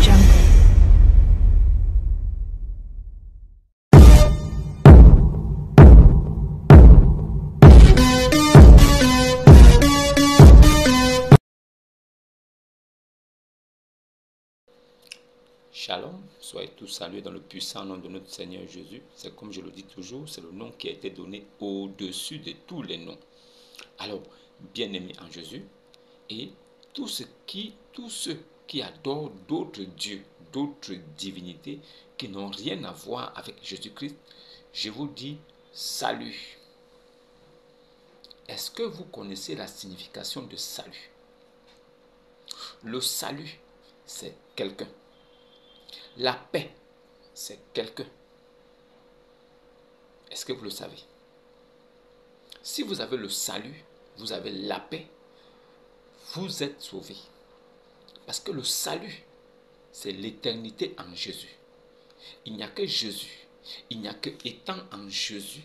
Jungle. Shalom, soyez tous salués dans le puissant nom de notre Seigneur Jésus. C'est comme je le dis toujours, c'est le nom qui a été donné au-dessus de tous les noms. Alors, bien-aimés en Jésus, et tous ceux qui adorent d'autres dieux, d'autres divinités qui n'ont rien à voir avec Jésus-Christ, je vous dis salut. Est-ce que vous connaissez la signification de salut? Le salut, c'est quelqu'un. La paix, c'est quelqu'un. Est-ce que vous le savez? Si vous avez le salut, vous avez la paix, vous êtes sauvé. Parce que le salut, c'est l'éternité en Jésus. Il n'y a que Jésus, il n'y a que étant en Jésus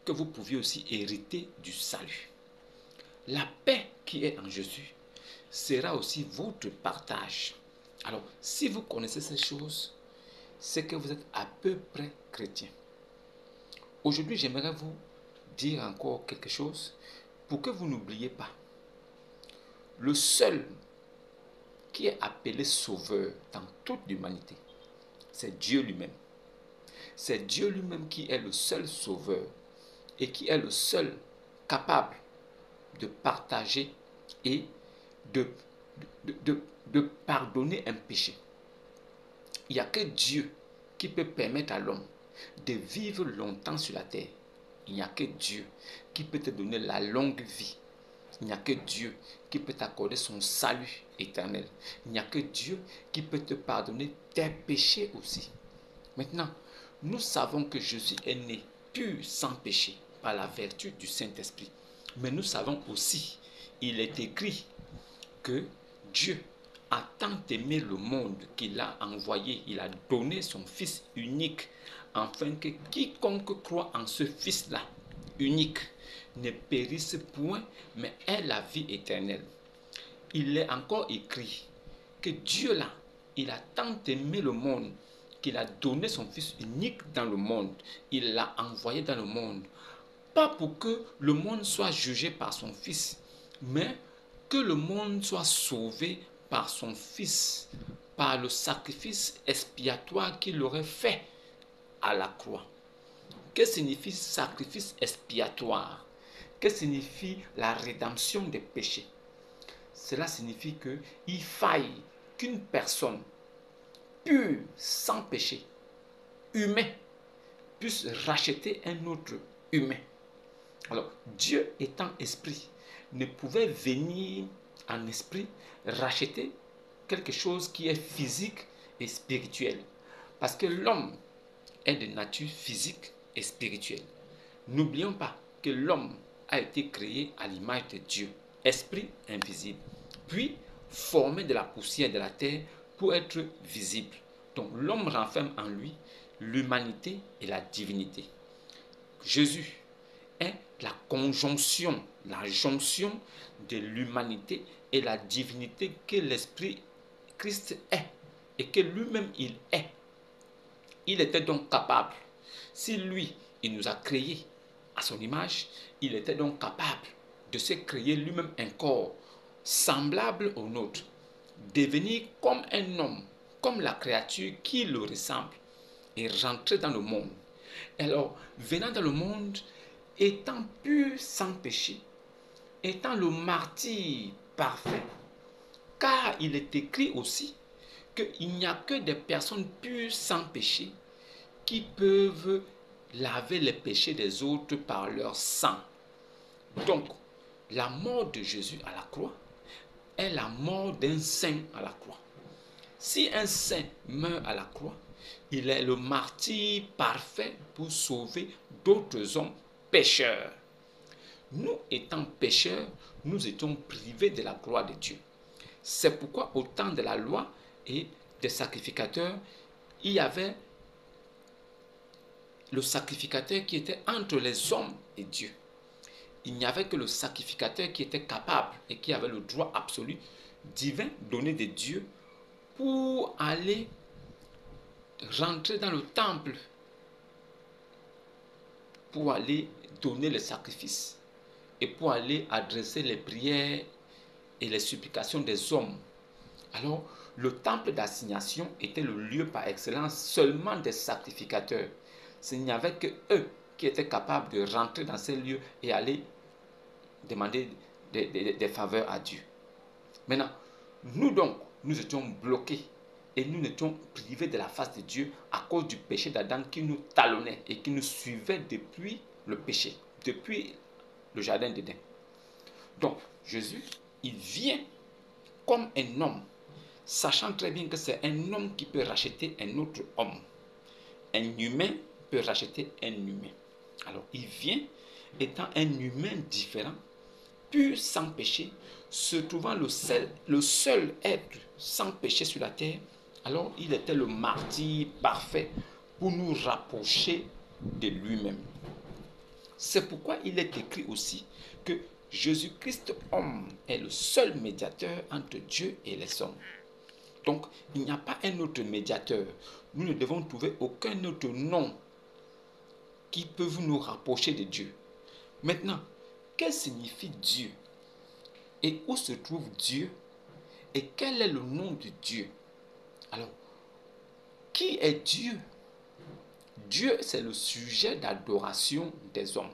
que vous pouviez aussi hériter du salut. La paix qui est en Jésus sera aussi votre partage. Alors, si vous connaissez ces choses, c'est que vous êtes à peu près chrétien. Aujourd'hui, j'aimerais vous dire encore quelque chose pour que vous n'oubliez pas. Le seul qui est appelé sauveur dans toute l'humanité, c'est Dieu lui-même. C'est Dieu lui-même qui est le seul sauveur et qui est le seul capable de partager et de pardonner un péché. Il n'y a que Dieu qui peut permettre à l'homme de vivre longtemps sur la terre. Il n'y a que Dieu qui peut te donner la longue vie. Il n'y a que Dieu qui peut t'accorder son salut éternel. Il n'y a que Dieu qui peut te pardonner tes péchés aussi. Maintenant, nous savons que Jésus est né pur, sans péché, par la vertu du Saint-Esprit. Mais nous savons aussi, il est écrit que Dieu a tant aimé le monde qu'il a envoyé, il a donné son Fils unique, afin que quiconque croit en ce Fils-là, unique, ne périsse point, mais ait la vie éternelle. Il est encore écrit que Dieu là, il a tant aimé le monde qu'il a donné son Fils unique dans le monde. Il l'a envoyé dans le monde, pas pour que le monde soit jugé par son Fils, mais que le monde soit sauvé par son Fils, par le sacrifice expiatoire qu'il aurait fait à la croix. Que signifie sacrifice expiatoire? Que signifie la rédemption des péchés? Cela signifie qu'il faille qu'une personne pure, sans péché, humain, puisse racheter un autre humain. Alors, Dieu étant esprit, ne pouvait venir en esprit racheter quelque chose qui est physique et spirituel. Parce que l'homme est de nature physique et spirituelle. N'oublions pas que l'homme a été créé à l'image de Dieu, esprit invisible, puis formé de la poussière de la terre pour être visible. Donc l'homme renferme en lui l'humanité et la divinité. Jésus est la conjonction, la jonction de l'humanité et la divinité que l'Esprit Christ est et que lui-même il est. Il était donc capable, si lui, il nous a créés à son image, il était donc capable de se créer lui-même un corps semblable au nôtre, devenir comme un homme, comme la créature qui le ressemble, et rentrer dans le monde. Alors, venant dans le monde, étant pur sans péché, étant le martyr parfait, car il est écrit aussi qu'il n'y a que des personnes pures sans péché qui peuvent laver les péchés des autres par leur sang. Donc, la mort de Jésus à la croix est la mort d'un saint à la croix. Si un saint meurt à la croix, il est le martyr parfait pour sauver d'autres hommes pécheurs. Nous étant pécheurs, nous étions privés de la gloire de Dieu. C'est pourquoi au temps de la loi et des sacrificateurs, il y avait le sacrificateur qui était entre les hommes et Dieu. Il n'y avait que le sacrificateur qui était capable et qui avait le droit absolu divin donné de Dieu pour aller rentrer dans le temple, pour aller donner le sacrifice et pour aller adresser les prières et les supplications des hommes. Alors, le temple d'assignation était le lieu par excellence seulement des sacrificateurs. Il n'y avait que eux qui étaient capables de rentrer dans ces lieux et aller demander des faveurs à Dieu. Maintenant, nous donc, nous étions bloqués et nous étions privés de la face de Dieu à cause du péché d'Adam qui nous talonnait et qui nous suivait depuis le péché, depuis le jardin d'Éden. Donc, Jésus, il vient comme un homme, sachant très bien que c'est un homme qui peut racheter un autre homme. Un humain peut racheter un humain. Alors, il vient étant un humain différent, pur, sans péché, se trouvant le seul être sans péché sur la terre. Alors, il était le martyr parfait pour nous rapprocher de lui-même. C'est pourquoi il est écrit aussi que Jésus-Christ, homme, est le seul médiateur entre Dieu et les hommes. Donc, il n'y a pas un autre médiateur. Nous ne devons trouver aucun autre nom qui peut nous rapprocher de Dieu. Maintenant, qu'est-ce que signifie Dieu? Et où se trouve Dieu? Et quel est le nom de Dieu? Alors, qui est Dieu? Dieu, c'est le sujet d'adoration des hommes.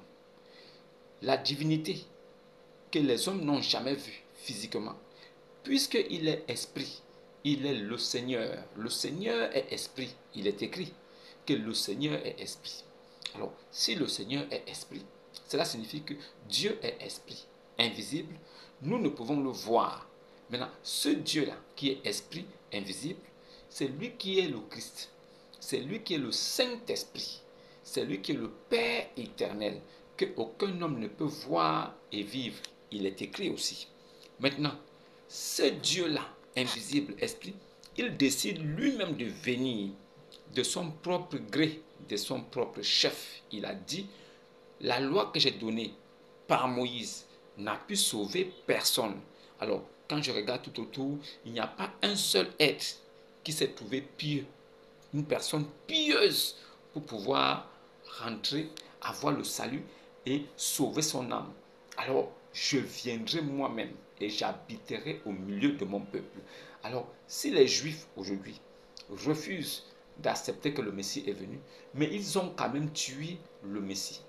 La divinité que les hommes n'ont jamais vue physiquement. Puisqu'il est esprit, il est le Seigneur. Le Seigneur est esprit. Il est écrit que le Seigneur est esprit. Alors, si le Seigneur est esprit, cela signifie que Dieu est esprit, invisible. Nous ne pouvons le voir. Maintenant, ce Dieu-là, qui est esprit, invisible, c'est lui qui est le Christ. C'est lui qui est le Saint-Esprit. C'est lui qui est le Père éternel, que aucun homme ne peut voir et vivre. Il est écrit aussi. Maintenant, ce Dieu-là, invisible, esprit, il décide lui-même de venir de son propre gré, de son propre chef. Il a dit, la loi que j'ai donnée par Moïse n'a pu sauver personne. Alors, quand je regarde tout autour, il n'y a pas un seul être qui s'est trouvé pieux, une personne pieuse pour pouvoir rentrer, avoir le salut et sauver son âme. Alors, je viendrai moi-même et j'habiterai au milieu de mon peuple. Alors, si les Juifs aujourd'hui refusent d'accepter que le Messie est venu, mais ils ont quand même tué le Messie.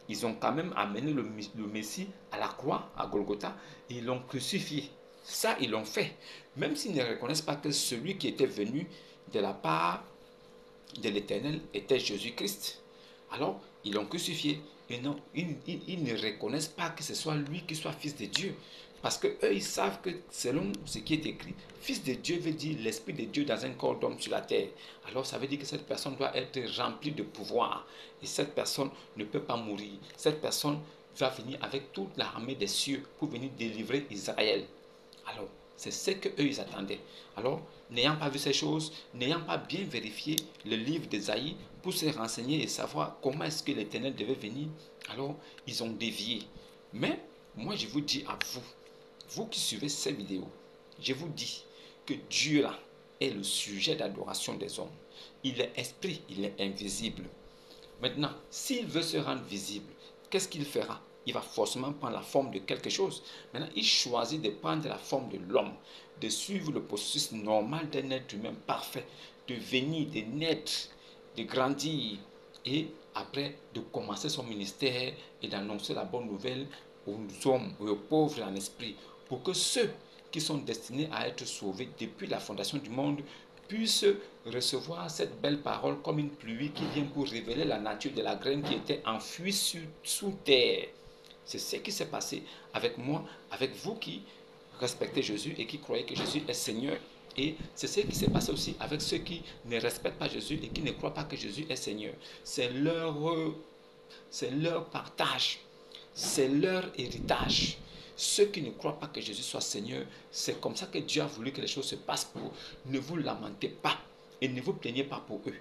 Ils ont quand même amené le Messie à la croix, à Golgotha, et ils l'ont crucifié. Ça, ils l'ont fait. Même s'ils ne reconnaissent pas que celui qui était venu de la part de l'Éternel était Jésus-Christ. Alors, ils l'ont crucifié. Et non, ils ne reconnaissent pas que ce soit lui qui soit fils de Dieu. Parce que eux, ils savent que selon ce qui est écrit, fils de Dieu veut dire l'Esprit de Dieu dans un corps d'homme sur la terre. Alors, ça veut dire que cette personne doit être remplie de pouvoir. Et cette personne ne peut pas mourir. Cette personne va venir avec toute l'armée des cieux pour venir délivrer Israël. Alors, c'est ce qu'eux, ils attendaient. Alors, n'ayant pas vu ces choses, n'ayant pas bien vérifié le livre d'Ésaïe pour se renseigner et savoir comment est-ce que l'Éternel devait venir, alors ils ont dévié. Mais, moi je vous dis à vous, vous qui suivez ces vidéos, je vous dis que Dieu là est le sujet d'adoration des hommes. Il est esprit, il est invisible. Maintenant, s'il veut se rendre visible, qu'est-ce qu'il fera? Il va forcément prendre la forme de quelque chose. Maintenant, il choisit de prendre la forme de l'homme, de suivre le processus normal d'un être humain parfait, de venir, de naître, de grandir et après de commencer son ministère et d'annoncer la bonne nouvelle aux hommes et aux pauvres en esprit pour que ceux qui sont destinés à être sauvés depuis la fondation du monde puissent recevoir cette belle parole comme une pluie qui vient pour révéler la nature de la graine qui était enfouie sous terre. C'est ce qui s'est passé avec moi, avec vous qui respectez Jésus et qui croyez que Jésus est Seigneur. Et c'est ce qui s'est passé aussi avec ceux qui ne respectent pas Jésus et qui ne croient pas que Jésus est Seigneur. C'est leur partage, c'est leur héritage. Ceux qui ne croient pas que Jésus soit Seigneur, c'est comme ça que Dieu a voulu que les choses se passent pour eux. Ne vous lamentez pas et ne vous plaignez pas pour eux.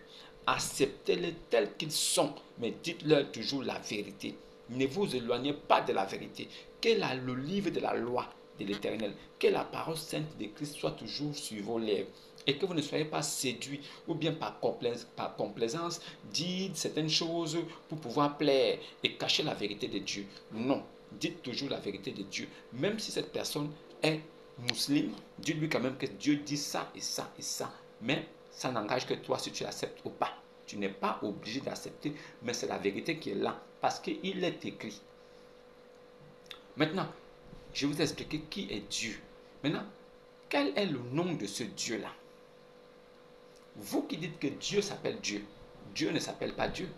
Acceptez-les tels qu'ils sont, mais dites-leur toujours la vérité. Ne vous éloignez pas de la vérité. Quel est le livre de la loi de l'Éternel. Que la parole sainte de Christ soit toujours sur vos lèvres. Et que vous ne soyez pas séduits ou bien par complaisance, dites certaines choses pour pouvoir plaire et cacher la vérité de Dieu. Non, dites toujours la vérité de Dieu. Même si cette personne est musulmane, dites-lui quand même que Dieu dit ça et ça et ça. Mais ça n'engage que toi si tu acceptes ou pas. Tu n'es pas obligé d'accepter, mais c'est la vérité qui est là parce qu'il est écrit. Maintenant, je vais vous expliquer qui est Dieu. Maintenant, quel est le nom de ce Dieu-là? Vous qui dites que Dieu s'appelle Dieu, Dieu ne s'appelle pas Dieu.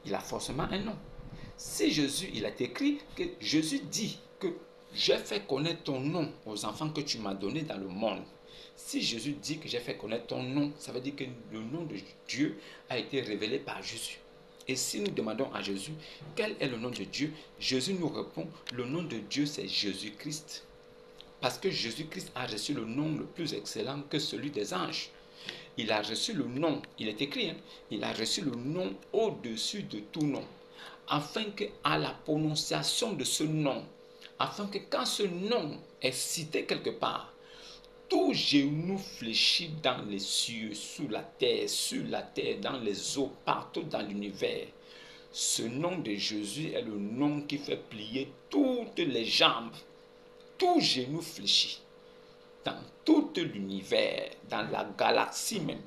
Il a forcément un nom. Si Jésus, il est écrit que Jésus dit que j'ai fait connaître ton nom aux enfants que tu m'as donnés dans le monde. Si Jésus dit que j'ai fait connaître ton nom, ça veut dire que le nom de Dieu a été révélé par Jésus. Et si nous demandons à Jésus, quel est le nom de Dieu? Jésus nous répond, le nom de Dieu c'est Jésus-Christ. Parce que Jésus-Christ a reçu le nom le plus excellent que celui des anges. Il a reçu le nom, il est écrit, il a reçu le nom au-dessus de tout nom. Afin qu'à la prononciation de ce nom, afin que quand ce nom est cité quelque part, tout genou fléchit dans les cieux, sur la terre, dans les eaux, partout dans l'univers. Ce nom de Jésus est le nom qui fait plier toutes les jambes, tout genou fléchit. Dans tout l'univers, dans la galaxie même,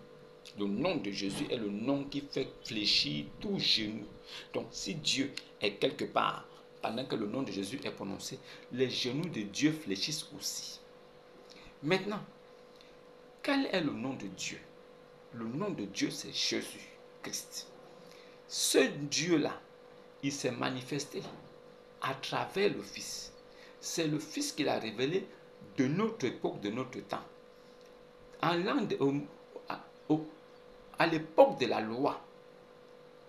le nom de Jésus est le nom qui fait fléchir tout genou. Donc si Dieu est quelque part, pendant que le nom de Jésus est prononcé, les genoux de Dieu fléchissent aussi. Maintenant, quel est le nom de Dieu? Le nom de Dieu, c'est Jésus-Christ. Ce Dieu-là, il s'est manifesté à travers le Fils. C'est le Fils qu'il a révélé de notre époque, de notre temps. À l'époque de la loi,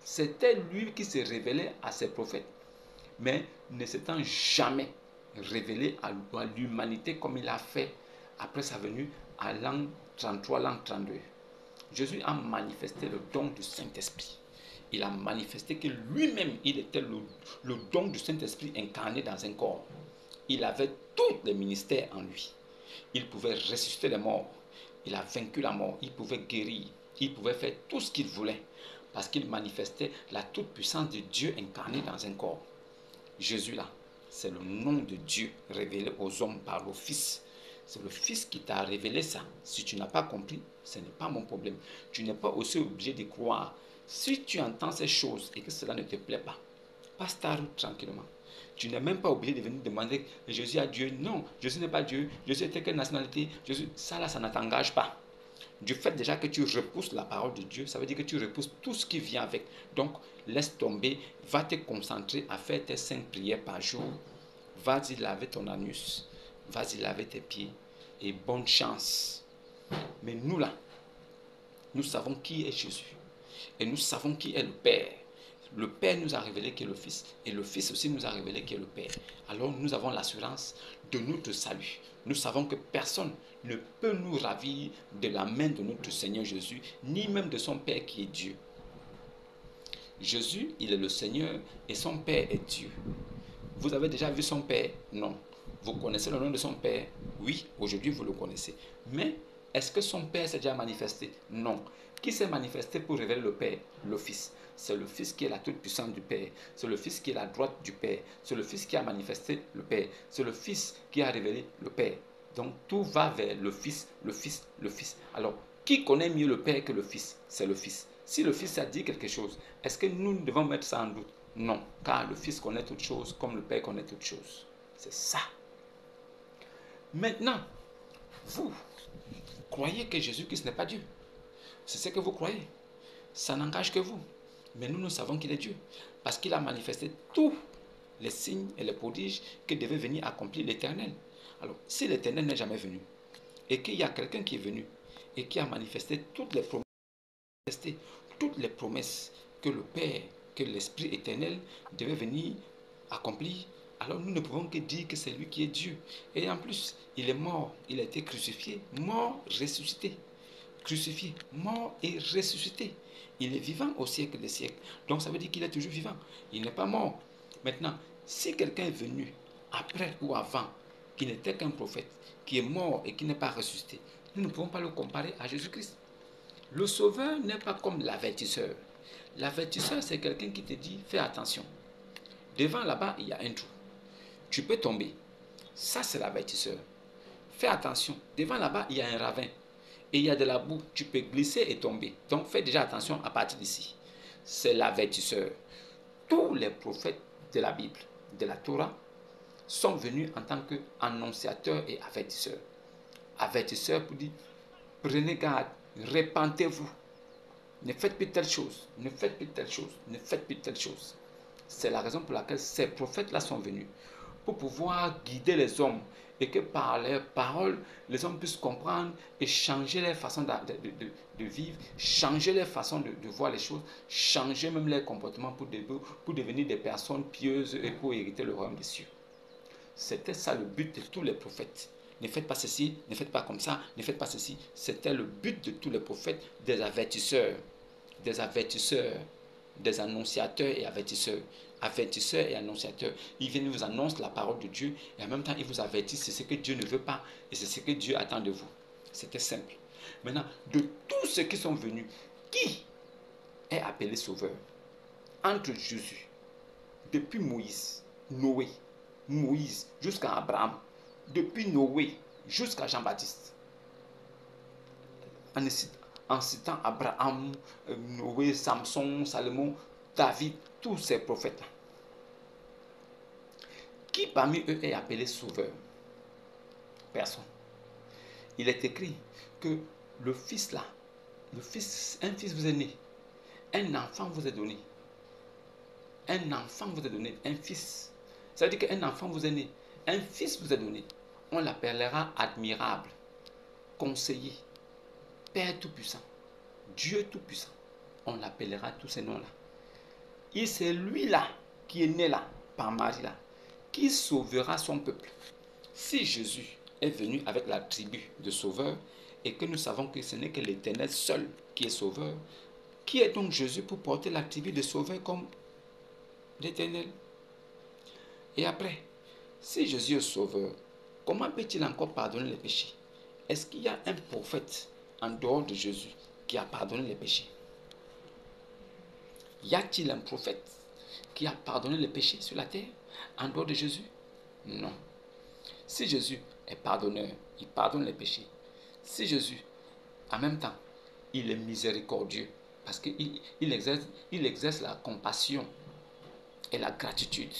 c'était lui qui se révélait à ses prophètes, mais ne s'étant jamais révélé à l'humanité comme il a fait après sa venue à l'an 33, l'an 32. Jésus a manifesté le don du Saint-Esprit. Il a manifesté que lui-même, il était le don du Saint-Esprit incarné dans un corps. Il avait tous les ministères en lui. Il pouvait ressusciter les morts. Il a vaincu la mort. Il pouvait guérir. Il pouvait faire tout ce qu'il voulait. Parce qu'il manifestait la toute-puissance de Dieu incarné dans un corps. Jésus là, c'est le nom de Dieu révélé aux hommes par le Fils. C'est le Fils qui t'a révélé ça. Si tu n'as pas compris, ce n'est pas mon problème. Tu n'es pas aussi obligé de croire. Si tu entends ces choses et que cela ne te plaît pas, passe ta route tranquillement. Tu n'es même pas obligé de venir demander Jésus à Dieu. Non, Jésus n'est pas Dieu. Jésus était quelle nationalité? Jésus, ça là, ça ne t'engage pas. Du fait déjà que tu repousses la parole de Dieu, ça veut dire que tu repousses tout ce qui vient avec. Donc, laisse tomber, va te concentrer à faire tes 5 prières par jour. Vas-y laver ton anus, vas-y laver tes pieds et bonne chance. Mais nous là, nous savons qui est Jésus et nous savons qui est le Père. Le Père nous a révélé qui est le Fils et le Fils aussi nous a révélé qui est le Père. Alors nous avons l'assurance de notre salut. Nous savons que personne ne peut nous ravir de la main de notre Seigneur Jésus, ni même de son Père qui est Dieu. Jésus, il est le Seigneur et son Père est Dieu. Vous avez déjà vu son Père? Non. Vous connaissez le nom de son Père? Oui, aujourd'hui vous le connaissez. Mais est-ce que son Père s'est déjà manifesté? Non. Qui s'est manifesté pour révéler le Père? Le Fils. C'est le Fils qui est la toute-puissance du Père. C'est le Fils qui est la droite du Père. C'est le Fils qui a manifesté le Père. C'est le Fils qui a révélé le Père. Donc tout va vers le Fils, le Fils, le Fils. Alors, qui connaît mieux le Père que le Fils? C'est le Fils. Si le Fils a dit quelque chose, est-ce que nous devons mettre ça en doute? Non, car le Fils connaît toutes choses comme le Père connaît toutes choses. C'est ça. Maintenant, vous croyez que Jésus-Christ n'est pas Dieu. C'est ce que vous croyez. Ça n'engage que vous. Mais nous savons qu'il est Dieu. Parce qu'il a manifesté tous les signes et les prodiges que devait venir accomplir l'Éternel. Alors, si l'Éternel n'est jamais venu, et qu'il y a quelqu'un qui est venu, et qui a manifesté toutes les promesses que le Père, que l'Esprit éternel devait venir accomplir, alors nous ne pouvons que dire que c'est lui qui est Dieu. Et en plus, il est mort, il a été crucifié, mort, ressuscité. Crucifié, mort et ressuscité. Il est vivant au siècle des siècles. Donc ça veut dire qu'il est toujours vivant. Il n'est pas mort. Maintenant, si quelqu'un est venu après ou avant, il n'était qu'un prophète qui est mort et qui n'est pas ressuscité, nous ne pouvons pas le comparer à Jésus-Christ. Le sauveur n'est pas comme l'avertisseur. L'avertisseur, c'est quelqu'un qui te dit, fais attention. Devant là-bas, il y a un trou. Tu peux tomber. Ça, c'est l'avertisseur. Fais attention. Devant là-bas, il y a un ravin. Et il y a de la boue. Tu peux glisser et tomber. Donc, fais déjà attention à partir d'ici. C'est l'avertisseur. Tous les prophètes de la Bible, de la Torah, sont venus en tant qu'annonciateurs et avertisseurs. Avertisseurs pour dire, prenez garde, répentez-vous. Ne faites plus telle chose, ne faites plus telle chose, ne faites plus telle chose. C'est la raison pour laquelle ces prophètes-là sont venus, pour pouvoir guider les hommes et que par leurs paroles, les hommes puissent comprendre et changer leur façon de vivre, changer leur façon de voir les choses, changer même leur comportement pour devenir des personnes pieuses et pour hériter le royaume des cieux. C'était ça le but de tous les prophètes. Ne faites pas ceci, ne faites pas comme ça, ne faites pas ceci. C'était le but de tous les prophètes, des avertisseurs, des annonciateurs et avertisseurs. Avertisseurs et annonciateurs. Ils viennent vous annoncer la parole de Dieu et en même temps ils vous avertissent, c'est ce que Dieu ne veut pas et c'est ce que Dieu attend de vous. C'était simple. Maintenant, de tous ceux qui sont venus, qui est appelé sauveur? Entre Jésus, depuis Noé, Moïse jusqu'à Abraham, depuis Noé jusqu'à Jean-Baptiste. En citant Abraham, Noé, Samson, Salomon, David, tous ces prophètes-là. Qui parmi eux est appelé sauveur? Personne. Il est écrit que le fils là, un fils vous est né, un enfant vous est donné. Un enfant vous est donné, un fils. Ça veut dire qu'un enfant vous est né, un fils vous est donné. On l'appellera admirable, conseiller, Père tout-puissant, Dieu tout-puissant. On l'appellera tous ces noms-là. Et c'est lui-là qui est né là, par Marie-là, qui sauvera son peuple. Si Jésus est venu avec la tribu de sauveur et que nous savons que ce n'est que l'Éternel seul qui est sauveur, qui est donc Jésus pour porter la tribu de sauveur comme l'Éternel? Et après, si Jésus est sauveur, comment peut-il encore pardonner les péchés? Est-ce qu'il y a un prophète en dehors de Jésus qui a pardonné les péchés? Y a-t-il un prophète qui a pardonné les péchés sur la terre en dehors de Jésus? Non. Si Jésus est pardonneur, il pardonne les péchés. Si Jésus, en même temps, il est miséricordieux parce qu'il exerce la compassion et la gratitude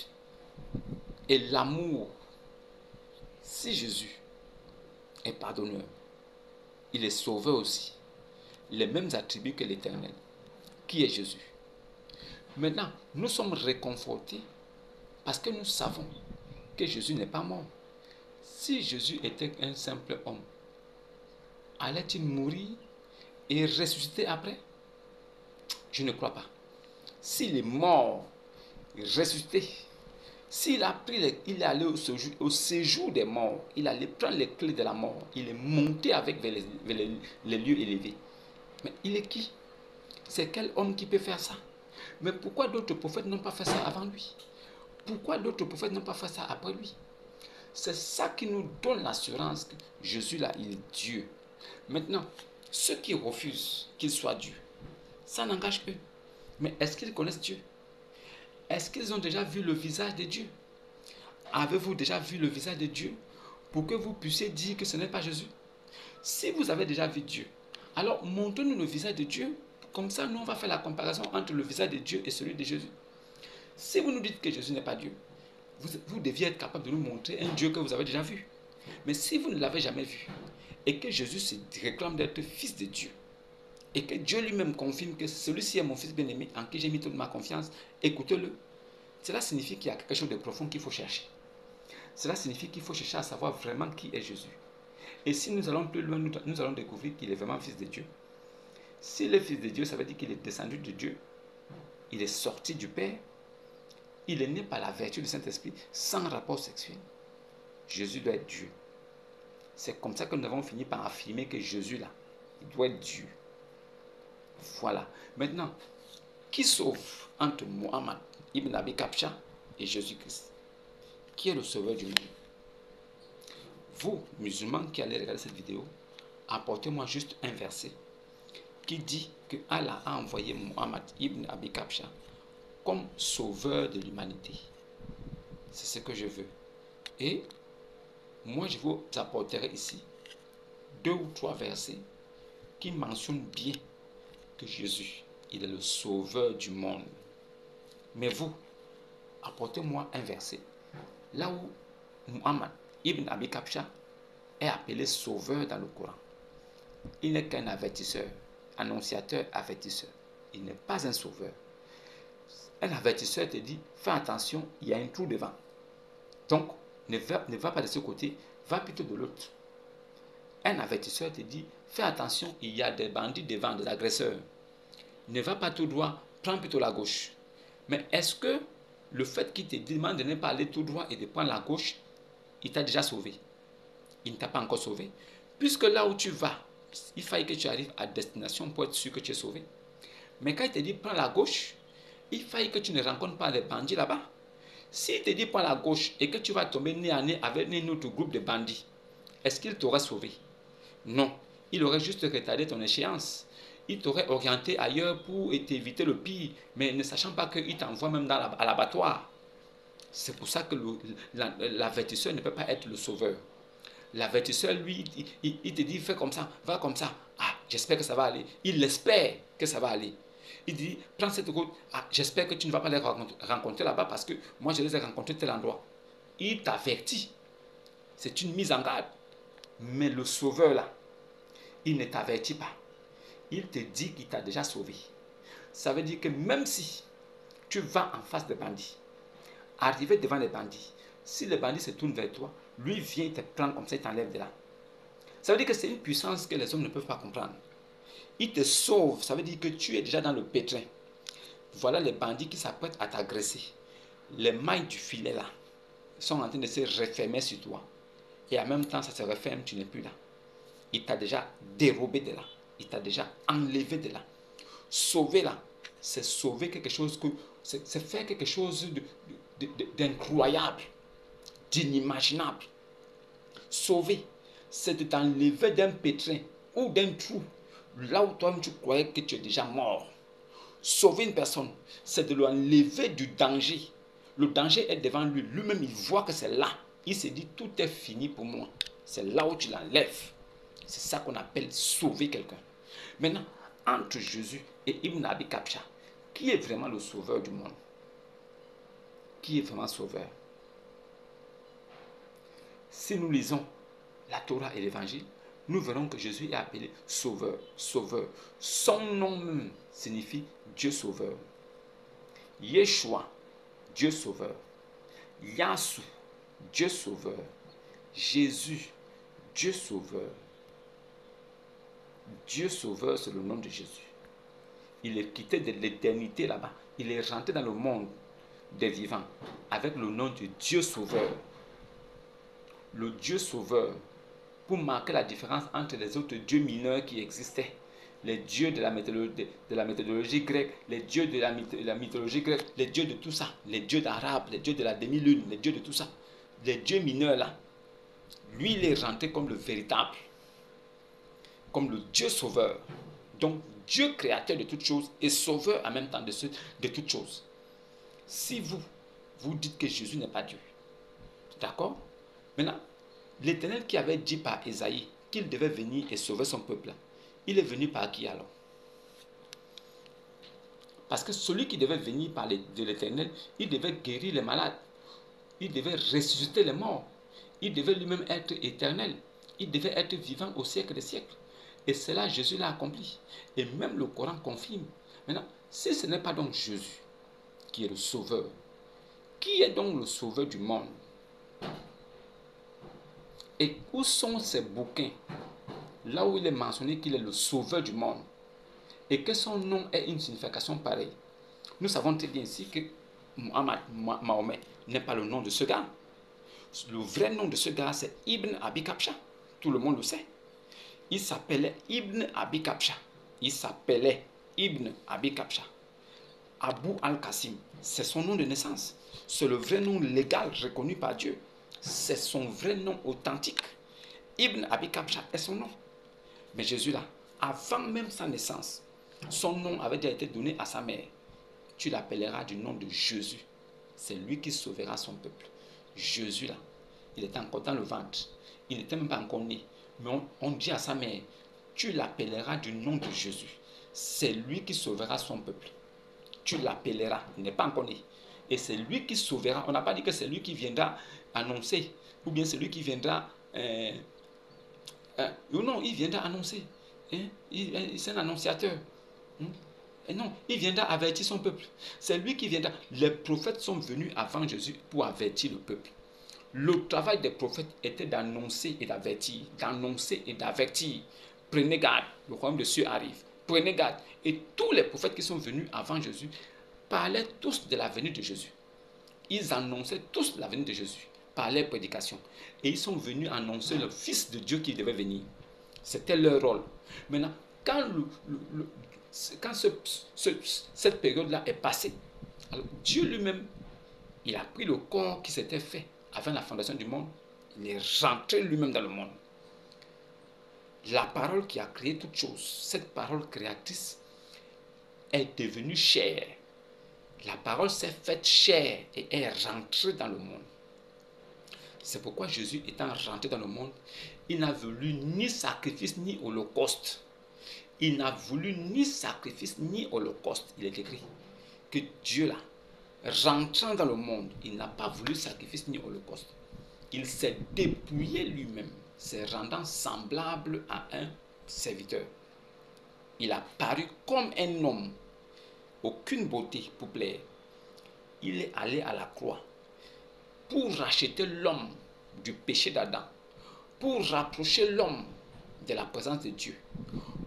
et l'amour. Si Jésus est pardonneur, il est sauveur aussi. Les mêmes attributs que l'Éternel. Qui est Jésus? Maintenant, nous sommes réconfortés parce que nous savons que Jésus n'est pas mort. Si Jésus était un simple homme, allait-il mourir et ressusciter après? Je ne crois pas. S'il est mort, ressuscité, s'il a pris, il est allé au séjour des morts, il allait prendre les clés de la mort, il est monté avec vers les lieux élevés. Mais il est qui? C'est quel homme qui peut faire ça? Mais pourquoi d'autres prophètes n'ont pas fait ça avant lui? Pourquoi d'autres prophètes n'ont pas fait ça après lui? C'est ça qui nous donne l'assurance que Jésus là, il est Dieu. Maintenant, ceux qui refusent qu'il soit Dieu, ça n'engage eux. Mais est-ce qu'ils connaissent Dieu? Est-ce qu'ils ont déjà vu le visage de Dieu? Avez-vous déjà vu le visage de Dieu pour que vous puissiez dire que ce n'est pas Jésus? Si vous avez déjà vu Dieu, alors montrez-nous le visage de Dieu. Comme ça, nous, on va faire la comparaison entre le visage de Dieu et celui de Jésus. Si vous nous dites que Jésus n'est pas Dieu, vous deviez être capable de nous montrer un Dieu que vous avez déjà vu. Mais si vous ne l'avez jamais vu, et que Jésus se réclame d'être fils de Dieu, et que Dieu lui-même confirme que celui-ci est mon fils bien-aimé, en qui j'ai mis toute ma confiance, écoutez-le. Cela signifie qu'il y a quelque chose de profond qu'il faut chercher. Cela signifie qu'il faut chercher à savoir vraiment qui est Jésus. Et si nous allons plus loin, nous allons découvrir qu'il est vraiment fils de Dieu. S'il est fils de Dieu, ça veut dire qu'il est descendu de Dieu. Il est sorti du Père. Il est né par la vertu du Saint-Esprit sans rapport sexuel. Jésus doit être Dieu. C'est comme ça que nous avons fini par affirmer que Jésus là, il doit être Dieu. Voilà. Maintenant, qui sauve entre Mohammed ibn Abi Kabsha et Jésus-Christ? Qui est le sauveur du monde? vous, musulmans qui allez regarder cette vidéo, apportez-moi juste un verset qui dit que Allah a envoyé Muhammad ibn Abi Kabsha comme sauveur de l'humanité. C'est ce que je veux. Et moi, je vous apporterai ici 2 ou 3 versets qui mentionnent bien que Jésus, il est le sauveur du monde. Mais vous, apportez-moi un verset là où Muhammad ibn Abi Kabsha est appelé sauveur dans le Coran. Il n'est qu'un avertisseur, annonciateur, avertisseur. Il n'est pas un sauveur. Un avertisseur te dit, fais attention, il y a un trou devant. Donc, ne va pas de ce côté, va plutôt de l'autre. Un avertisseur te dit, fais attention, il y a des bandits devant, des agresseurs. Ne va pas tout droit, prends plutôt la gauche. Mais est-ce que le fait qu'il te demande de ne pas aller tout droit et de prendre la gauche, il t'a déjà sauvé? Il ne t'a pas encore sauvé. Puisque là où tu vas, il faille que tu arrives à destination pour être sûr que tu es sauvé. Mais quand il te dit prends la gauche, il faille que tu ne rencontres pas les bandits là-bas. S'il te dit prends la gauche et que tu vas tomber nez à nez avec un autre groupe de bandits, est-ce qu'il t'aurait sauvé? Non. Il aurait juste retardé ton échéance. Il t'aurait orienté ailleurs pour t'éviter le pire, mais ne sachant pas qu'il t'envoie même à l'abattoir. C'est pour ça que l'avertisseur ne peut pas être le sauveur. L'avertisseur, lui, il te dit fais comme ça, va comme ça. Ah, j'espère que ça va aller. Il espère que ça va aller. Il dit prends cette route. Ah, j'espère que tu ne vas pas les rencontrer là-bas parce que moi je les ai rencontrés tel endroit. Il t'avertit. C'est une mise en garde. Mais le sauveur là, il ne t'avertit pas. Il te dit qu'il t'a déjà sauvé. Ça veut dire que même si tu vas en face des bandits, arrivé devant les bandits, si les bandits se tournent vers toi, lui vient te prendre comme ça, il t'enlève de là. Ça veut dire que c'est une puissance que les hommes ne peuvent pas comprendre. Il te sauve, ça veut dire que tu es déjà dans le pétrin. Voilà les bandits qui s'apprêtent à t'agresser. Les mailles du filet là sont en train de se refermer sur toi. Et en même temps, ça se referme, tu n'es plus là. Il t'a déjà dérobé de là. Il t'a déjà enlevé de là. Sauver là, c'est sauver quelque chose, c'est faire quelque chose d'incroyable, d'inimaginable. Sauver, c'est de t'enlever d'un pétrin ou d'un trou, là où toi-même tu croyais que tu es déjà mort. Sauver une personne, c'est de l'enlever du danger. Le danger est devant lui. Lui-même, il voit que c'est là. Il se dit, tout est fini pour moi. C'est là où tu l'enlèves. C'est ça qu'on appelle sauver quelqu'un. Maintenant, entre Jésus et Ibn Abi Kabsha, qui est vraiment le sauveur du monde? Qui est vraiment sauveur? Si nous lisons la Torah et l'Évangile, nous verrons que Jésus est appelé sauveur, sauveur. Son nom même signifie Dieu sauveur. Yeshua, Dieu sauveur. Yassou, Dieu sauveur. Jésus, Dieu sauveur. Dieu sauveur, c'est le nom de Jésus. Il est quitté de l'éternité là-bas. Il est rentré dans le monde des vivants avec le nom de Dieu sauveur. Le Dieu sauveur, pour marquer la différence entre les autres dieux mineurs qui existaient. Les dieux de la méthodologie grecque, les dieux de la mythologie grecque, les dieux de tout ça, les dieux d'Arabe, les dieux de la demi-lune, les dieux de tout ça. Les dieux mineurs là, lui il est rentré comme le véritable, comme le Dieu sauveur. Donc Dieu créateur de toutes choses et sauveur en même temps de toutes choses. Si vous dites que Jésus n'est pas Dieu, d'accord? Maintenant, l'Éternel qui avait dit par Ésaïe qu'il devait venir et sauver son peuple, il est venu par qui alors? Parce que celui qui devait venir par de l'Éternel, il devait guérir les malades, il devait ressusciter les morts, il devait lui-même être éternel, il devait être vivant au siècle des siècles. Et cela, Jésus l'a accompli. Et même le Coran confirme. Maintenant, si ce n'est pas donc Jésus qui est le sauveur, qui est donc le sauveur du monde? Et où sont ces bouquins, là où il est mentionné qu'il est le sauveur du monde, et que son nom ait une signification pareille? Nous savons très bien ici que Mahomet n'est pas le nom de ce gars. Le vrai nom de ce gars, c'est Ibn Abi Kabsha. Tout le monde le sait. Il s'appelait Ibn Abi Kabsha. Il s'appelait Ibn Abi Kabsha. Abu al-Qasim, c'est son nom de naissance. C'est le vrai nom légal reconnu par Dieu. C'est son vrai nom authentique. Ibn Abi Kabsha est son nom. Mais Jésus là, avant même sa naissance, son nom avait déjà été donné à sa mère. Tu l'appelleras du nom de Jésus. C'est lui qui sauvera son peuple. Jésus là, il était encore dans le ventre. Il n'était même pas encore né. Mais on dit à sa mère, tu l'appelleras du nom de Jésus. C'est lui qui sauvera son peuple. Tu l'appelleras, il n'est pas encore né. Et c'est lui qui sauvera. On n'a pas dit que c'est lui qui viendra annoncer, ou bien c'est lui qui viendra... non, il viendra annoncer. Hein? C'est un annonciateur. Hein? Et non, il viendra avertir son peuple. C'est lui qui viendra. Les prophètes sont venus avant Jésus pour avertir le peuple. Le travail des prophètes était d'annoncer et d'avertir. D'annoncer et d'avertir. Prenez garde, le royaume de cieux arrive. Prenez garde. Et tous les prophètes qui sont venus avant Jésus parlaient tous de la venue de Jésus. Ils annonçaient tous la venue de Jésus par leurs prédications. Et ils sont venus annoncer le Fils de Dieu qui devait venir. C'était leur rôle. Maintenant, quand, cette période-là est passée, alors Dieu lui-même, il a pris le corps qui s'était fait avant la fondation du monde, il est rentré lui-même dans le monde. La parole qui a créé toute chose, cette parole créatrice, est devenue chair. La parole s'est faite chair et est rentrée dans le monde. C'est pourquoi Jésus, étant rentré dans le monde, il n'a voulu ni sacrifice ni holocauste. Il n'a voulu ni sacrifice ni holocauste. Il est écrit que Dieu là, rentrant dans le monde, il n'a pas voulu sacrifice ni holocauste. Il s'est dépouillé lui-même, se rendant semblable à un serviteur. Il a paru comme un homme, aucune beauté pour plaire. Il est allé à la croix pour racheter l'homme du péché d'Adam, pour rapprocher l'homme de la présence de Dieu,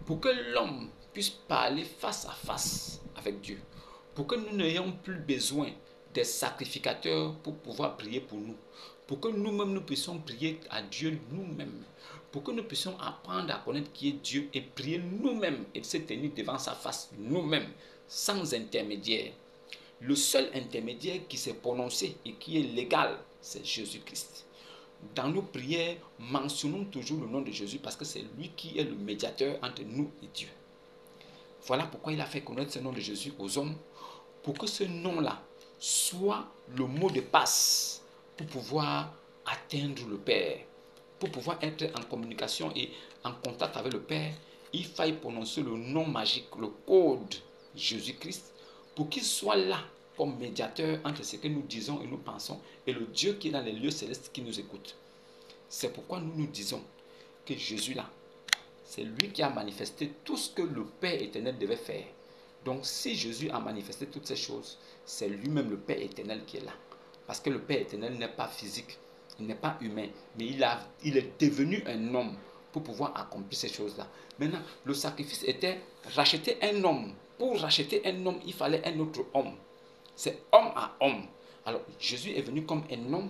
pour que l'homme puisse parler face à face avec Dieu, pour que nous n'ayons plus besoin des sacrificateurs pour pouvoir prier pour nous, pour que nous-mêmes nous puissions prier à Dieu nous-mêmes, pour que nous puissions apprendre à connaître qui est Dieu et prier nous-mêmes et se tenir devant sa face nous-mêmes, sans intermédiaire. Le seul intermédiaire qui s'est prononcé et qui est légal, c'est Jésus-Christ. Dans nos prières, mentionnons toujours le nom de Jésus parce que c'est lui qui est le médiateur entre nous et Dieu. Voilà pourquoi il a fait connaître ce nom de Jésus aux hommes, pour que ce nom-là soit le mot de passe pour pouvoir atteindre le Père. Pour pouvoir être en communication et en contact avec le Père, il faille prononcer le nom magique, le code Jésus-Christ, pour qu'il soit là comme médiateur entre ce que nous disons et nous pensons et le Dieu qui est dans les lieux célestes qui nous écoute. C'est pourquoi nous nous disons que Jésus là, c'est lui qui a manifesté tout ce que le Père éternel devait faire. Donc si Jésus a manifesté toutes ces choses, c'est lui-même le Père éternel qui est là. Parce que le Père éternel n'est pas physique, il n'est pas humain, mais il est devenu un homme pour pouvoir accomplir ces choses-là. Maintenant, le sacrifice était racheter un homme. Pour racheter un homme, il fallait un autre homme. C'est homme à homme. Alors, Jésus est venu comme un homme,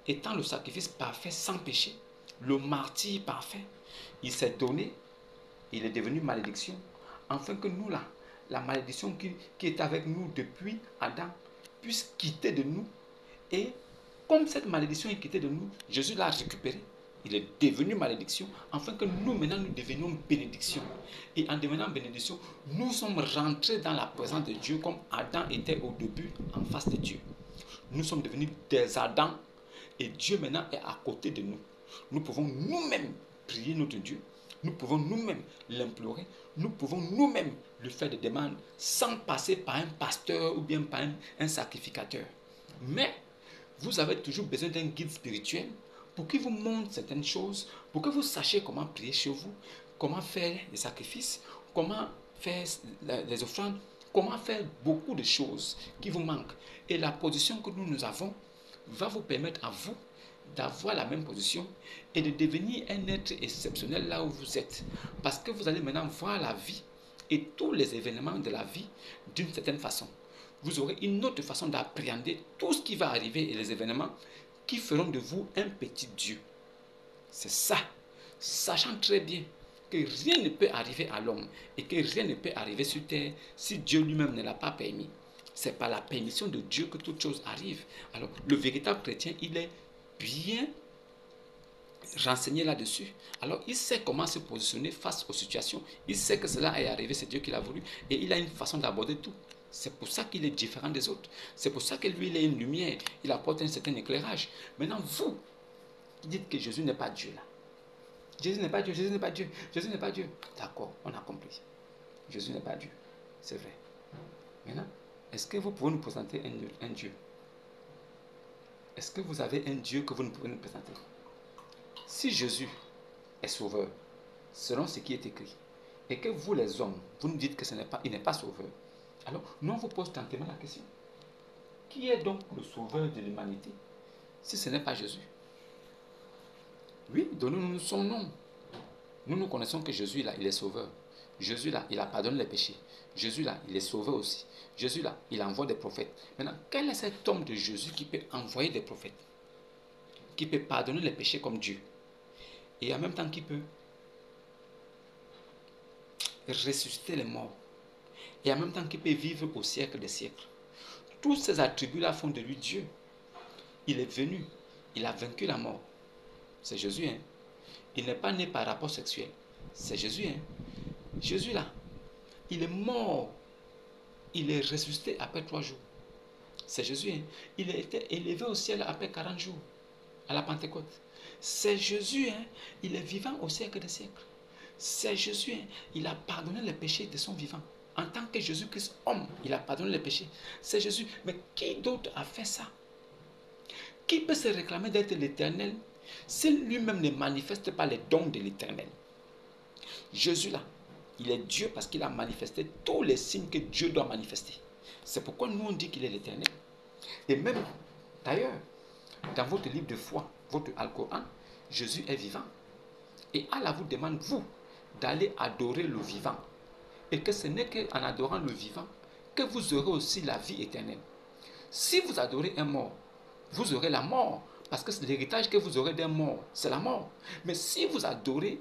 étant le sacrifice parfait, sans péché, le martyr parfait. Il s'est donné, il est devenu malédiction, afin que nous, là, la malédiction qui est avec nous depuis Adam, puisse quitter de nous. Et comme cette malédiction est quittée de nous, Jésus l'a récupérée. Il est devenu malédiction, afin que nous, maintenant, nous devenions bénédiction. Et en devenant bénédiction, nous sommes rentrés dans la présence de Dieu comme Adam était au début en face de Dieu. Nous sommes devenus des Adams et Dieu maintenant est à côté de nous. Nous pouvons nous-mêmes prier notre Dieu. Nous pouvons nous-mêmes l'implorer. Nous pouvons nous-mêmes lui faire des demandes sans passer par un pasteur ou bien par un sacrificateur. Mais vous avez toujours besoin d'un guide spirituel pour qu'il vous montre certaines choses, pour que vous sachiez comment prier chez vous, comment faire des sacrifices, comment faire des offrandes, comment faire beaucoup de choses qui vous manquent. Et la position que nous avons va vous permettre à vous d'avoir la même position et de devenir un être exceptionnel là où vous êtes. Parce que vous allez maintenant voir la vie et tous les événements de la vie d'une certaine façon. Vous aurez une autre façon d'appréhender tout ce qui va arriver et les événements qui feront de vous un petit Dieu. C'est ça, sachant très bien que rien ne peut arriver à l'homme et que rien ne peut arriver sur terre si Dieu lui-même ne l'a pas permis. C'est par la permission de Dieu que toute chose arrive. Alors, le véritable chrétien, il est bien renseigné là-dessus. Alors, il sait comment se positionner face aux situations. Il sait que cela est arrivé, c'est Dieu qui l'a voulu. Et il a une façon d'aborder tout. C'est pour ça qu'il est différent des autres. C'est pour ça que lui, il est une lumière. Il apporte un certain éclairage. Maintenant, vous, qui dites que Jésus n'est pas Dieu, là. Jésus n'est pas Dieu, Jésus n'est pas Dieu, Jésus n'est pas Dieu. D'accord, on a compris. Jésus n'est pas Dieu. C'est vrai. Maintenant, est-ce que vous pouvez nous présenter un Dieu? Est-ce que vous avez un Dieu que vous ne pouvez nous présenter? Si Jésus est sauveur, selon ce qui est écrit, et que vous les hommes, vous nous dites que il n'est pas sauveur, alors nous on vous pose gentiment la question. Qui est donc le sauveur de l'humanité si ce n'est pas Jésus? Oui, donnez-nous son nom. Nous connaissons que Jésus là, il est sauveur. Jésus là, il a pardonné les péchés. Jésus là, il est sauveur aussi. Jésus là, il envoie des prophètes. Maintenant, quel est cet homme de Jésus qui peut envoyer des prophètes? Qui peut pardonner les péchés comme Dieu? Et en même temps qui peut ressusciter les morts. Et en même temps qui peut vivre au siècle des siècles. Tous ces attributs-là font de lui Dieu. Il est venu. Il a vaincu la mort. C'est Jésus, hein. Il n'est pas né par rapport sexuel. C'est Jésus, hein. Jésus là, il est mort. Il est ressuscité après 3 jours. C'est Jésus, hein. Il a été élevé au ciel après 40 jours, à la Pentecôte. C'est Jésus, hein. Il est vivant au siècle des siècles. C'est Jésus, hein. Il a pardonné les péchés de son vivant. En tant que Jésus-Christ, homme, il a pardonné les péchés. C'est Jésus. Mais qui d'autre a fait ça? Qui peut se réclamer d'être l'Éternel s'il lui-même ne manifeste pas les dons de l'Éternel? Jésus là, il est Dieu parce qu'il a manifesté tous les signes que Dieu doit manifester. C'est pourquoi nous on dit qu'il est l'Éternel. Et même, d'ailleurs, dans votre livre de foi, votre Alcoran, Jésus est vivant. Et Allah vous demande, vous, d'aller adorer le vivant. Et que ce n'est qu'en adorant le vivant que vous aurez aussi la vie éternelle. Si vous adorez un mort, vous aurez la mort. Parce que l'héritage que vous aurez d'un mort, c'est la mort. Mais si vous adorez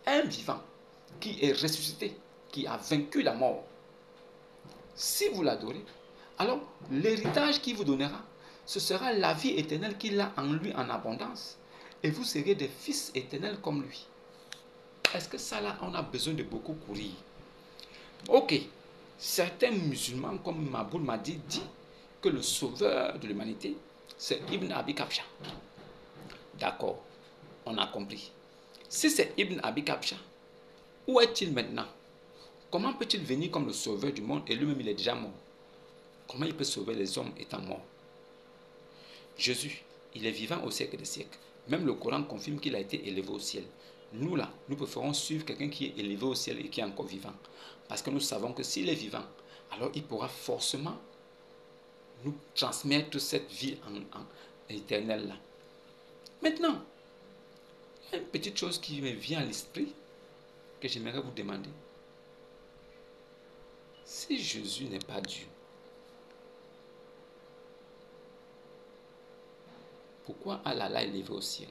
un vivant qui est ressuscité, qui a vaincu la mort, si vous l'adorez, alors l'héritage qu'il vous donnera, ce sera la vie éternelle qu'il a en lui en abondance. Et vous serez des fils éternels comme lui. Est-ce que ça là, on a besoin de beaucoup courir? Ok, certains musulmans comme Maboul Madi dit que le sauveur de l'humanité, c'est Ibn Abi Kabsha. D'accord, on a compris. Si c'est Ibn Abi Kabsha, où est-il maintenant? Comment peut-il venir comme le sauveur du monde et lui-même il est déjà mort? Comment il peut sauver les hommes étant morts? Jésus, il est vivant au siècle des siècles. Même le Coran confirme qu'il a été élevé au ciel. Nous là, nous préférons suivre quelqu'un qui est élevé au ciel et qui est encore vivant. Parce que nous savons que s'il est vivant, alors il pourra forcément nous transmettre cette vie éternelle là. Maintenant, il y a une petite chose qui me vient à l'esprit que j'aimerais vous demander. Si Jésus n'est pas Dieu, pourquoi Allah l'a élevé au ciel?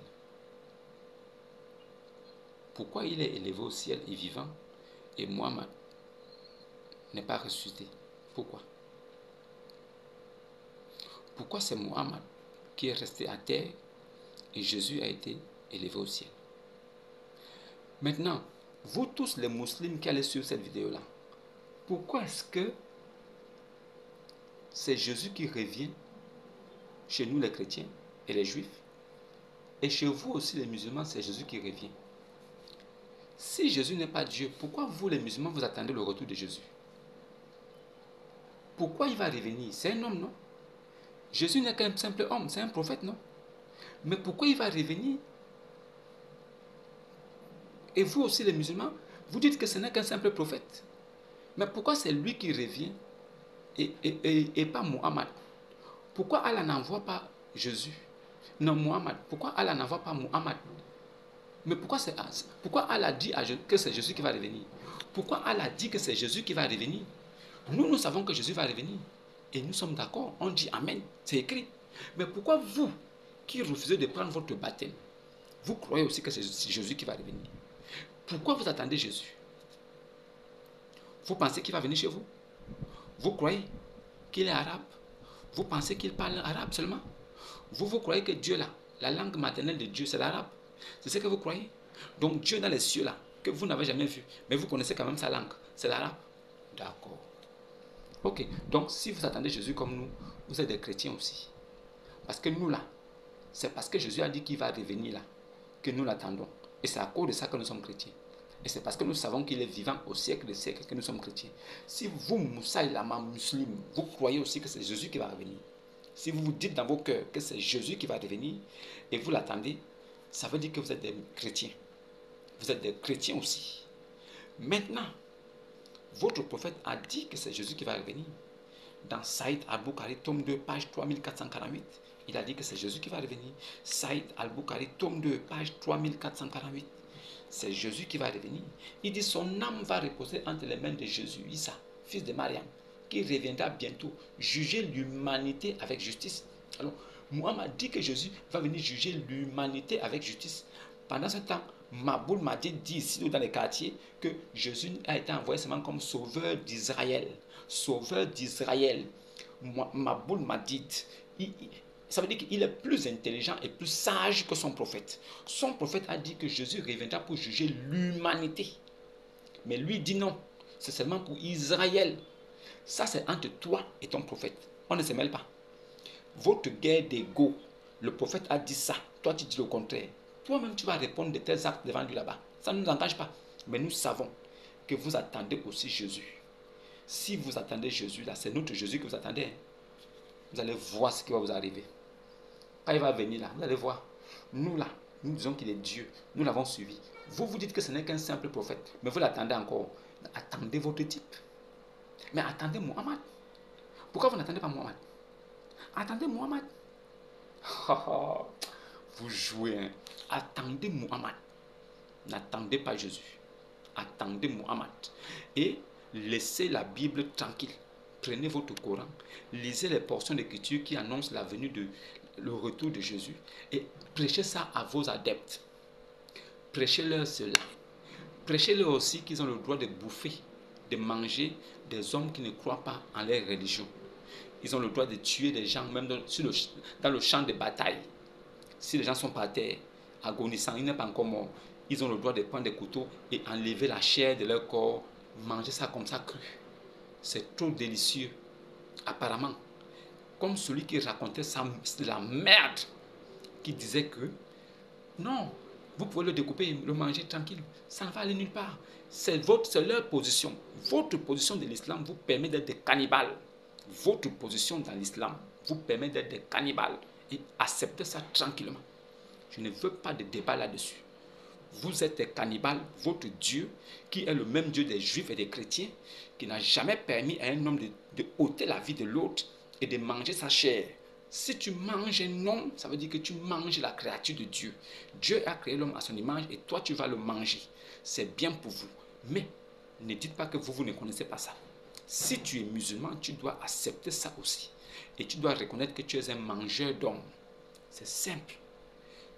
Pourquoi il est élevé au ciel et vivant et Muhammad n'est pas ressuscité? Pourquoi? Pourquoi c'est Muhammad qui est resté à terre et Jésus a été élevé au ciel? Maintenant, vous tous les musulmans qui allez suivre cette vidéo-là, pourquoi est-ce que c'est Jésus qui revient chez nous les chrétiens et les juifs, et chez vous aussi les musulmans, c'est Jésus qui revient? Si Jésus n'est pas Dieu, pourquoi vous les musulmans vous attendez le retour de Jésus? Pourquoi il va revenir? C'est un homme, non? Jésus n'est qu'un simple homme, c'est un prophète, non? Mais pourquoi il va revenir? Et vous aussi les musulmans, vous dites que ce n'est qu'un simple prophète. Mais pourquoi c'est lui qui revient et pas Muhammad? Pourquoi Allah n'envoie pas Jésus? Non, Muhammad. Pourquoi Allah n'envoie pas Muhammad? Mais pourquoi Allah dit que c'est Jésus qui va revenir? Pourquoi Allah dit que c'est Jésus qui va revenir? Nous savons que Jésus va revenir. Et nous sommes d'accord. On dit Amen. C'est écrit. Mais pourquoi vous, qui refusez de prendre votre baptême, vous croyez aussi que c'est Jésus qui va revenir? Pourquoi vous attendez Jésus? Vous pensez qu'il va venir chez vous? Vous croyez qu'il est arabe? Vous pensez qu'il parle arabe seulement? Vous croyez que Dieu là, la langue maternelle de Dieu, c'est l'arabe? C'est ce que vous croyez? Donc Dieu dans les cieux là, que vous n'avez jamais vu, mais vous connaissez quand même sa langue. C'est l'arabe? D'accord. Ok, donc si vous attendez Jésus comme nous, vous êtes des chrétiens aussi. Parce que nous là, c'est parce que Jésus a dit qu'il va revenir là, que nous l'attendons. Et c'est à cause de ça que nous sommes chrétiens. Et c'est parce que nous savons qu'il est vivant au siècle des siècles que nous sommes chrétiens. Si vous, Moussa Lama, musulman, vous croyez aussi que c'est Jésus qui va revenir, si vous vous dites dans vos cœurs que c'est Jésus qui va revenir et vous l'attendez, ça veut dire que vous êtes des chrétiens. Vous êtes des chrétiens aussi. Maintenant, votre prophète a dit que c'est Jésus qui va revenir. Dans Saïd Al-Bukhari, tome 2, page 3448, il a dit que c'est Jésus qui va revenir. Saïd Al-Bukhari, tome 2, page 3448. C'est Jésus qui va revenir. Il dit son âme va reposer entre les mains de Jésus, Issa, fils de Mariam, qui reviendra bientôt juger l'humanité avec justice. Alors, Mohammed dit que Jésus va venir juger l'humanité avec justice. Pendant ce temps, Maboul m'a dit ici dans les quartiers que Jésus a été envoyé seulement comme sauveur d'Israël. Sauveur d'Israël. Maboul m'a dit, ça veut dire qu'il est plus intelligent et plus sage que son prophète. Son prophète a dit que Jésus reviendra pour juger l'humanité. Mais lui dit non, c'est seulement pour Israël. Ça, c'est entre toi et ton prophète. On ne se mêle pas. Votre guerre d'ego, le prophète a dit ça. Toi, tu dis le contraire. Toi-même, tu vas répondre de tels actes devant lui là-bas. Ça ne nous engage pas. Mais nous savons que vous attendez aussi Jésus. Si vous attendez Jésus, là, c'est notre Jésus que vous attendez. Vous allez voir ce qui va vous arriver. Quand il va venir là, vous allez voir. Nous là, nous disons qu'il est Dieu. Nous l'avons suivi. Vous vous dites que ce n'est qu'un simple prophète. Mais vous l'attendez encore. Attendez votre type. Mais attendez Mohammed. Pourquoi vous n'attendez pas Mohammed? Attendez Mohammed. Vous jouez. Hein? Attendez Mohammed. N'attendez pas Jésus. Attendez Mohammed. Et laissez la Bible tranquille. Prenez votre Coran. Lisez les portions d'écriture qui annoncent la venue de le retour de Jésus. Et prêchez ça à vos adeptes. Prêchez-leur cela. Prêchez-leur aussi qu'ils ont le droit de bouffer, de manger des hommes qui ne croient pas en leur religion. Ils ont le droit de tuer des gens, même dans le champ de bataille. Si les gens sont par terre, agonisants, ils n'est pas encore mort. Ils ont le droit de prendre des couteaux et enlever la chair de leur corps, manger ça comme ça cru. C'est trop délicieux. Apparemment, comme celui qui racontait ça, c'est la merde, qui disait que non, vous pouvez le découper, le manger tranquille, ça ne va aller nulle part. C'est leur position. Votre position de l'islam vous permet d'être des cannibales. Votre position dans l'islam vous permet d'être des cannibales. Et acceptez ça tranquillement. Je ne veux pas de débat là-dessus. Vous êtes des cannibales. Votre Dieu, qui est le même Dieu des Juifs et des chrétiens, qui n'a jamais permis à un homme de ôter la vie de l'autre et de manger sa chair. Si tu manges un homme, ça veut dire que tu manges la créature de Dieu. Dieu a créé l'homme à son image et toi tu vas le manger. C'est bien pour vous. Mais ne dites pas que vous ne connaissez pas ça. Si tu es musulman, tu dois accepter ça aussi. Et tu dois reconnaître que tu es un mangeur d'hommes. C'est simple.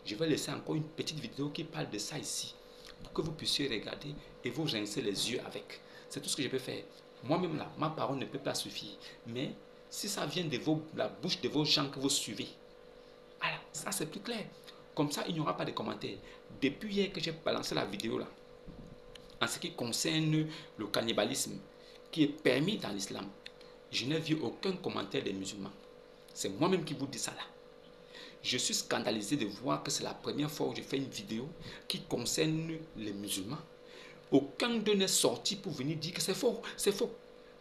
Je vais laisser encore une petite vidéo qui parle de ça ici, pour que vous puissiez regarder et vous rincer les yeux avec. C'est tout ce que je peux faire. Moi-même là, ma parole ne peut pas suffire. Mais si ça vient de la bouche de vos gens que vous suivez, voilà, ça c'est plus clair. Comme ça, il n'y aura pas de commentaires. Depuis hier que j'ai balancé la vidéo là, en ce qui concerne le cannibalisme, qui est permis dans l'islam, je n'ai vu aucun commentaire des musulmans. C'est moi-même qui vous dis ça là. Je suis scandalisé de voir que c'est la première fois où je fais une vidéo qui concerne les musulmans. Aucun d'eux n'est sorti pour venir dire que c'est faux. C'est faux.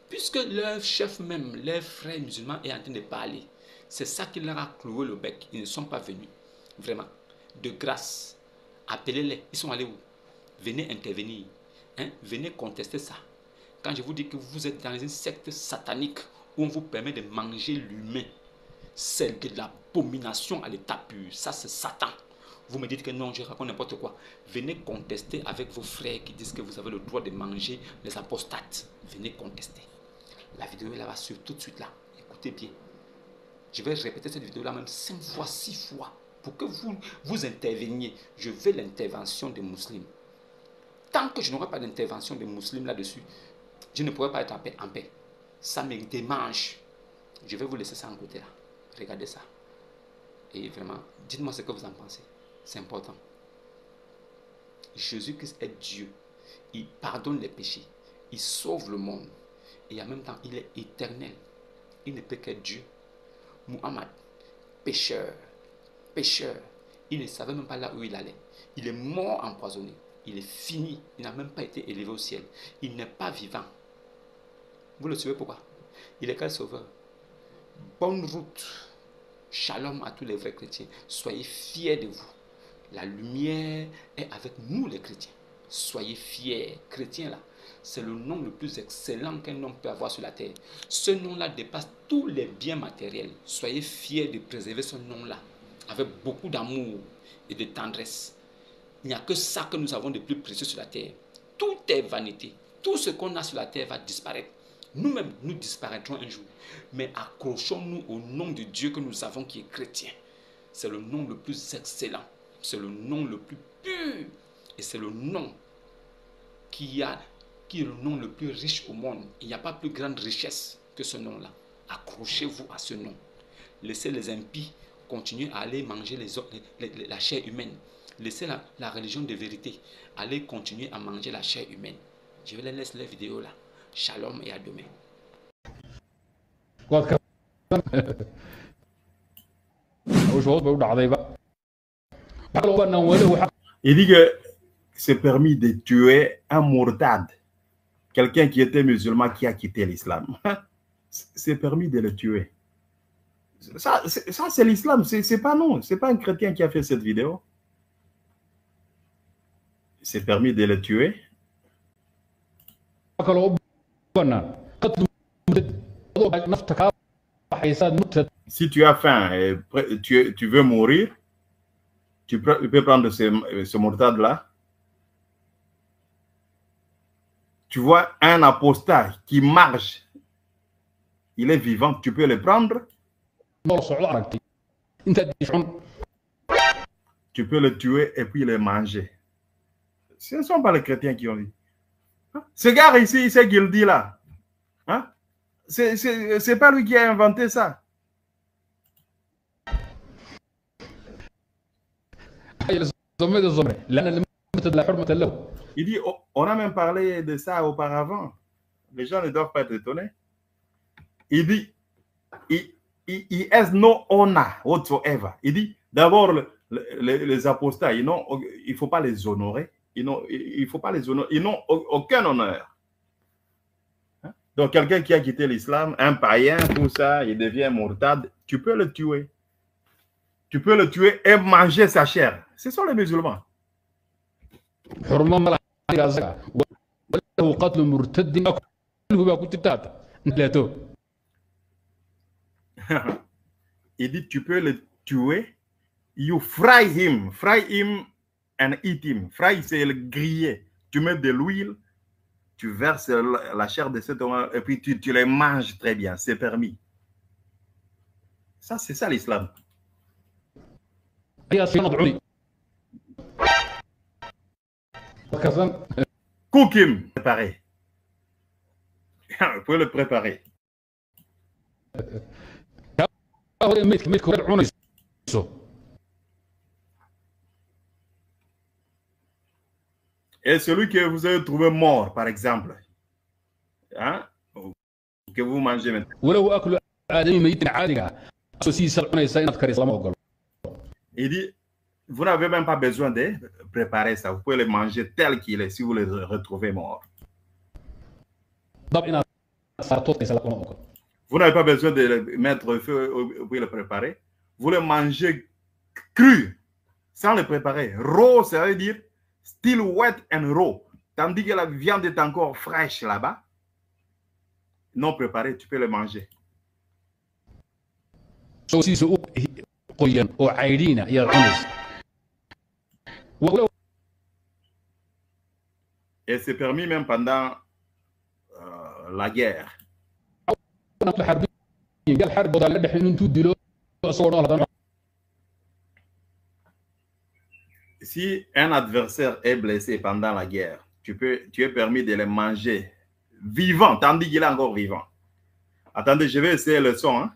Puisque leur chef même, leur frère musulman est en train de parler. C'est ça qui leur a cloué le bec. Ils ne sont pas venus. Vraiment. De grâce. Appelez-les. Ils sont allés où? Venez intervenir. Hein? Venez contester ça. Quand je vous dis que vous êtes dans une secte satanique où on vous permet de manger l'humain, c'est de l'abomination à l'état pur. Ça, c'est Satan. Vous me dites que non, je raconte n'importe quoi. Venez contester avec vos frères qui disent que vous avez le droit de manger les apostates. Venez contester. La vidéo là va suivre tout de suite là. Écoutez bien. Je vais répéter cette vidéo là même 5 fois, 6 fois pour que vous interveniez. Je veux l'intervention des musulmans. Tant que je n'aurai pas d'intervention des musulmans là-dessus, je ne pourrai pas être en paix. Ça me démange. Je vais vous laisser ça en côté là. Regardez ça. Et vraiment, dites-moi ce que vous en pensez. C'est important. Jésus-Christ est Dieu. Il pardonne les péchés. Il sauve le monde. Et en même temps, il est éternel. Il ne peut qu'être Dieu. Muhammad, pécheur, pécheur. Il ne savait même pas là où il allait. Il est mort empoisonné. Il est fini. Il n'a même pas été élevé au ciel. Il n'est pas vivant. Vous le savez pourquoi? Il est quel sauveur? Bonne route. Shalom à tous les vrais chrétiens. Soyez fiers de vous. La lumière est avec nous les chrétiens. Soyez fiers. Chrétiens là, c'est le nom le plus excellent qu'un homme peut avoir sur la terre. Ce nom-là dépasse tous les biens matériels. Soyez fiers de préserver ce nom-là avec beaucoup d'amour et de tendresse. Il n'y a que ça que nous avons de plus précieux sur la terre. Tout est vanité. Tout ce qu'on a sur la terre va disparaître. Nous-mêmes, nous disparaîtrons un jour. Mais accrochons-nous au nom de Dieu que nous avons qui est chrétien. C'est le nom le plus excellent. C'est le nom le plus pur. Et c'est le nom qui est le nom le plus riche au monde. Il n'y a pas plus grande richesse que ce nom-là. Accrochez-vous à ce nom. Laissez les impies continuer à aller manger la chair humaine. Laissez la religion de vérité aller continuer à manger la chair humaine. Je vais les laisser les vidéos là. Shalom et à demain. Il dit que c'est permis de tuer un mourtad, quelqu'un qui était musulman qui a quitté l'islam. C'est permis de le tuer. Ça c'est l'islam, c'est pas non, c'est pas un chrétien qui a fait cette vidéo. C'est permis de le tuer. Si tu as faim et tu veux mourir, tu peux prendre ce mourtad-là. Tu vois un apostat qui marche, il est vivant, tu peux le prendre. Tu peux le tuer et puis le manger. Ce ne sont pas les chrétiens qui ont dit. Ce gars ici, c'est Gildi là. Hein? C'est pas lui qui a inventé ça. Il dit, on a même parlé de ça auparavant. Les gens ne doivent pas être étonnés. Il dit, he has no honor whatsoever. Il dit, d'abord, les apostats, il ne faut pas les honorer. Il ne faut pas les honorer. Ils n'ont aucun honneur. Hein? Donc, quelqu'un qui a quitté l'islam, un païen, tout ça, il devient mourtad, tu peux le tuer. Tu peux le tuer et manger sa chair. Ce sont les musulmans. Il dit, tu peux le tuer. You fry him and eat him. Fry, c'est le griller. Tu mets de l'huile, tu verses la chair de cet homme et puis tu les manges très bien. C'est permis. Ça, c'est ça l'islam. Cook him. Préparer. Vous pouvez le préparer. Et celui que vous avez trouvé mort, par exemple, hein, que vous mangez maintenant. Il dit, vous n'avez même pas besoin de préparer ça. Vous pouvez le manger tel qu'il est si vous le retrouvez mort. Vous n'avez pas besoin de le mettre au feu, vous pouvez le préparer. Vous le mangez cru, sans le préparer. Raw, ça veut dire still wet and raw. Tandis que la viande est encore fraîche là-bas. Non préparé, tu peux le manger. Et c'est permis même pendant la guerre. Si un adversaire est blessé pendant la guerre, tu es permis de le manger vivant, tandis qu'il est encore vivant. Attendez, je vais essayer le son. Hein?